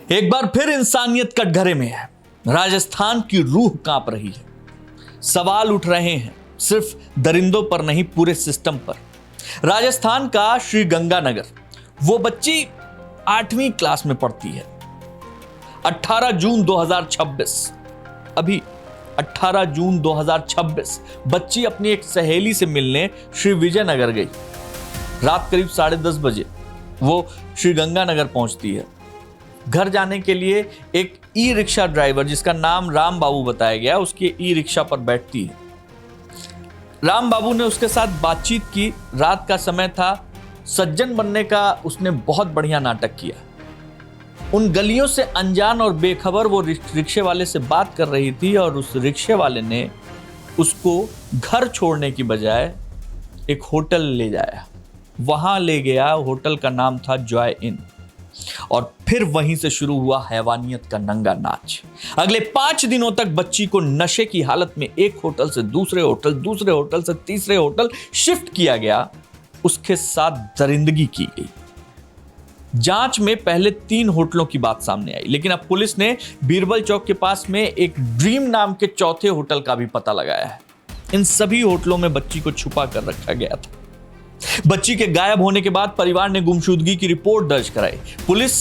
एक बार फिर इंसानियत कटघरे में है। राजस्थान की रूह कांप रही है। सवाल उठ रहे हैं सिर्फ दरिंदों पर नहीं, पूरे सिस्टम पर। राजस्थान का श्री गंगानगर, वो बच्ची 8वीं क्लास में पढ़ती है। 18 जून 2026, अभी 18 जून 2026 बच्ची अपनी एक सहेली से मिलने श्री विजयनगर गई। रात करीब 10:30 बजे वो श्री गंगानगर पहुंचती है। घर जाने के लिए एक ई रिक्शा ड्राइवर, जिसका नाम राम बाबू बताया गया, उसकी ई रिक्शा पर बैठती है। राम बाबू ने उसके साथ बातचीत की। रात का समय था, सज्जन बनने का उसने बहुत बढ़िया नाटक किया। उन गलियों से अनजान और बेखबर वो रिक्शे वाले से बात कर रही थी और उस रिक्शे वाले ने उसको घर छोड़ने की बजाय एक होटल ले जाया। वहां ले गया, होटल का नाम था जॉय इन। और फिर वहीं से शुरू हुआ हैवानियत का नंगा नाच। अगले 5 दिनों तक बच्ची को नशे की हालत में एक होटल से दूसरे होटल, दूसरे होटल से तीसरे होटल शिफ्ट किया गया। उसके साथ दरिंदगी की गई। जांच में पहले 3 होटलों की बात सामने आई, लेकिन अब पुलिस ने बीरबल चौक के पास में एक ड्रीम नाम के चौथे होटल का भी पता लगाया है। इन सभी होटलों में बच्ची को छुपा कर रखा गया था। बच्ची के गायब होने के बाद परिवार ने गुमशुदगी की रिपोर्ट दर्ज कराई। पुलिस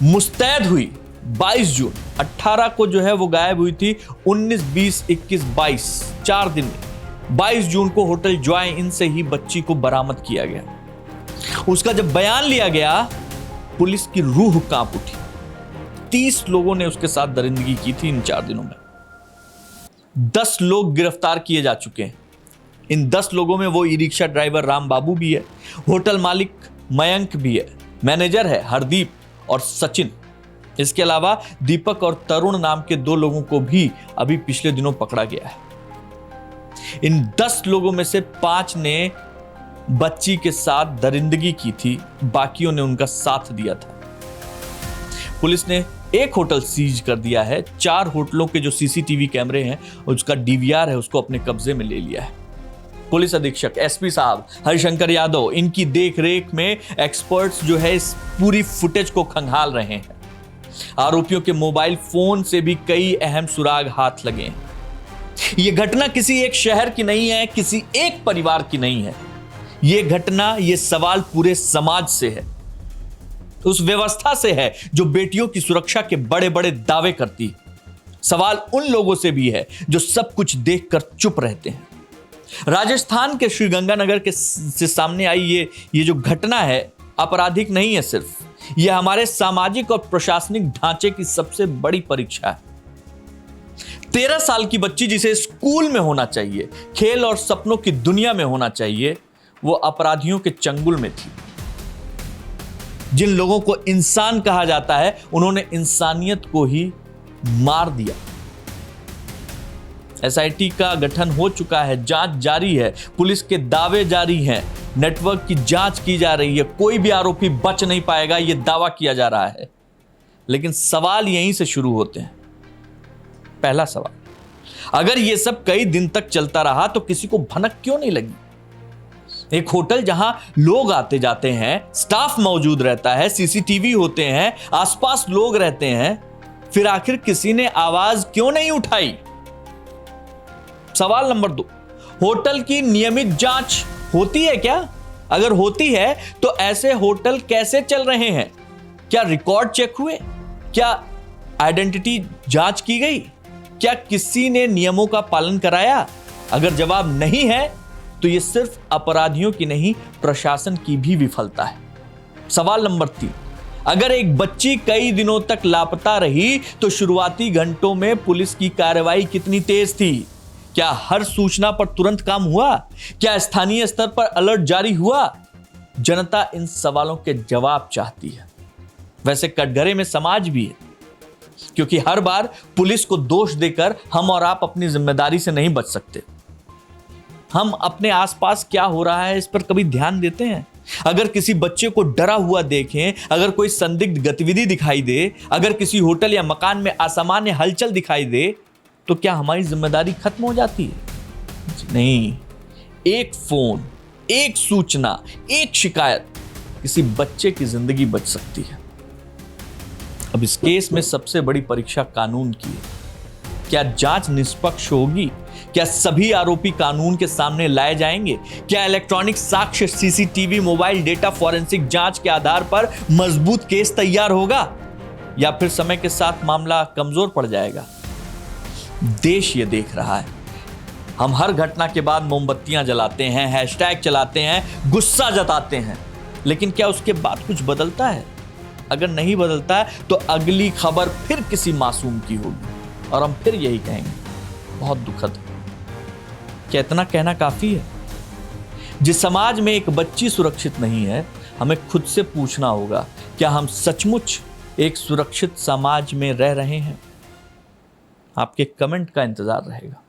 मुस्तैद हुई 22 जून। 18 को जो है वो गायब हुई थी। 19, 20, 21, 22 4 दिन में 22 जून को होटल जॉय इन से ही बच्ची को बरामद किया गया। उसका जब बयान लिया गया, पुलिस की रूह कांप उठी। 30 लोगों ने उसके साथ दरिंदगी की थी इन 4 दिनों में। 10 लोग गिरफ्तार किए जा चुके हैं। इन 10 लोगों में वो ई रिक्शा ड्राइवर राम बाबू भी है, होटल मालिक मयंक भी है, मैनेजर है हरदीप और सचिन। इसके अलावा दीपक और तरुण नाम के 2 लोगों को भी अभी पिछले दिनों पकड़ा गया है। इन 10 लोगों में से 5 ने बच्ची के साथ दरिंदगी की थी, बाकियों ने उनका साथ दिया था। पुलिस ने एक होटल सीज कर दिया है। 4 होटलों के जो सीसीटीवी कैमरे हैं, उसका डीवीआर है, उसको अपने कब्जे में ले लिया है। पुलिस अधीक्षक एसपी साहब हरिशंकर यादव, इनकी देखरेख में एक्सपर्ट्स जो है इस पूरी फुटेज को खंगाल रहे हैं। आरोपियों के मोबाइल फोन से भी कई अहम सुराग हाथ लगे हैं। यह घटना किसी एक शहर की नहीं है, किसी एक परिवार की नहीं है। यह घटना, यह सवाल पूरे समाज से है, उस व्यवस्था से है जो बेटियों की सुरक्षा के बड़े बड़े दावे करती है। सवाल उन लोगों से भी है जो सब कुछ देखकर चुप रहते हैं। राजस्थान के श्री गंगानगर के से सामने आई ये जो घटना है, आपराधिक नहीं है सिर्फ, यह हमारे सामाजिक और प्रशासनिक ढांचे की सबसे बड़ी परीक्षा है। 13 साल की बच्ची, जिसे स्कूल में होना चाहिए, खेल और सपनों की दुनिया में होना चाहिए, वो अपराधियों के चंगुल में थी। जिन लोगों को इंसान कहा जाता है, उन्होंने इंसानियत को ही मार दिया। एसआईटी का गठन हो चुका है, जांच जारी है, पुलिस के दावे जारी हैं, नेटवर्क की जांच की जा रही है। कोई भी आरोपी बच नहीं पाएगा, यह दावा किया जा रहा है। लेकिन सवाल यहीं से शुरू होते हैं। पहला सवाल, अगर यह सब कई दिन तक चलता रहा तो किसी को भनक क्यों नहीं लगी? एक होटल जहां लोग आते जाते हैं, स्टाफ मौजूद रहता है, सीसीटीवी होते हैं, आसपास लोग रहते हैं, फिर आखिर किसी ने आवाज क्यों नहीं उठाई? सवाल नंबर 2, होटल की नियमित जांच होती है क्या? अगर होती है तो ऐसे होटल कैसे चल रहे हैं? क्या रिकॉर्ड चेक हुए? क्या आइडेंटिटी जांच की गई? क्या किसी ने नियमों का पालन कराया? अगर जवाब नहीं है तो यह सिर्फ अपराधियों की नहीं, प्रशासन की भी विफलता है। सवाल नंबर 3, अगर एक बच्ची कई दिनों तक लापता रही तो शुरुआती घंटों में पुलिस की कार्रवाई कितनी तेज थी? क्या हर सूचना पर तुरंत काम हुआ? क्या स्थानीय स्तर पर अलर्ट जारी हुआ? जनता इन सवालों के जवाब चाहती है। वैसे कटघरे में समाज भी है, क्योंकि हर बार पुलिस को दोष देकर हम और आप अपनी जिम्मेदारी से नहीं बच सकते। हम अपने आसपास क्या हो रहा है इस पर कभी ध्यान देते हैं? अगर किसी बच्चे को डरा हुआ देखें, अगर कोई संदिग्ध गतिविधि दिखाई दे, अगर किसी होटल या मकान में असामान्य हलचल दिखाई दे, तो क्या हमारी जिम्मेदारी खत्म हो जाती है? नहीं। एक फोन, एक सूचना, एक शिकायत किसी बच्चे की जिंदगी बच सकती है। अब इस केस में सबसे बड़ी परीक्षा कानून की है। क्या जांच निष्पक्ष होगी? क्या सभी आरोपी कानून के सामने लाए जाएंगे? क्या इलेक्ट्रॉनिक साक्ष्य, सीसीटीवी, मोबाइल डेटा, फॉरेंसिक जांच के आधार पर मजबूत केस तैयार होगा, या फिर समय के साथ मामला कमजोर पड़ जाएगा? देश ये देख रहा है। हम हर घटना के बाद मोमबत्तियां जलाते हैं, हैशटैग चलाते हैं, गुस्सा जताते हैं, लेकिन क्या उसके बाद कुछ बदलता है? अगर नहीं बदलता है तो अगली खबर फिर किसी मासूम की होगी और हम फिर यही कहेंगे, बहुत दुखद है। क्या इतना कहना काफी है? जिस समाज में एक बच्ची सुरक्षित नहीं है, हमें खुद से पूछना होगा, क्या हम सचमुच एक सुरक्षित समाज में रह रहे हैं? आपके कमेंट का इंतजार रहेगा।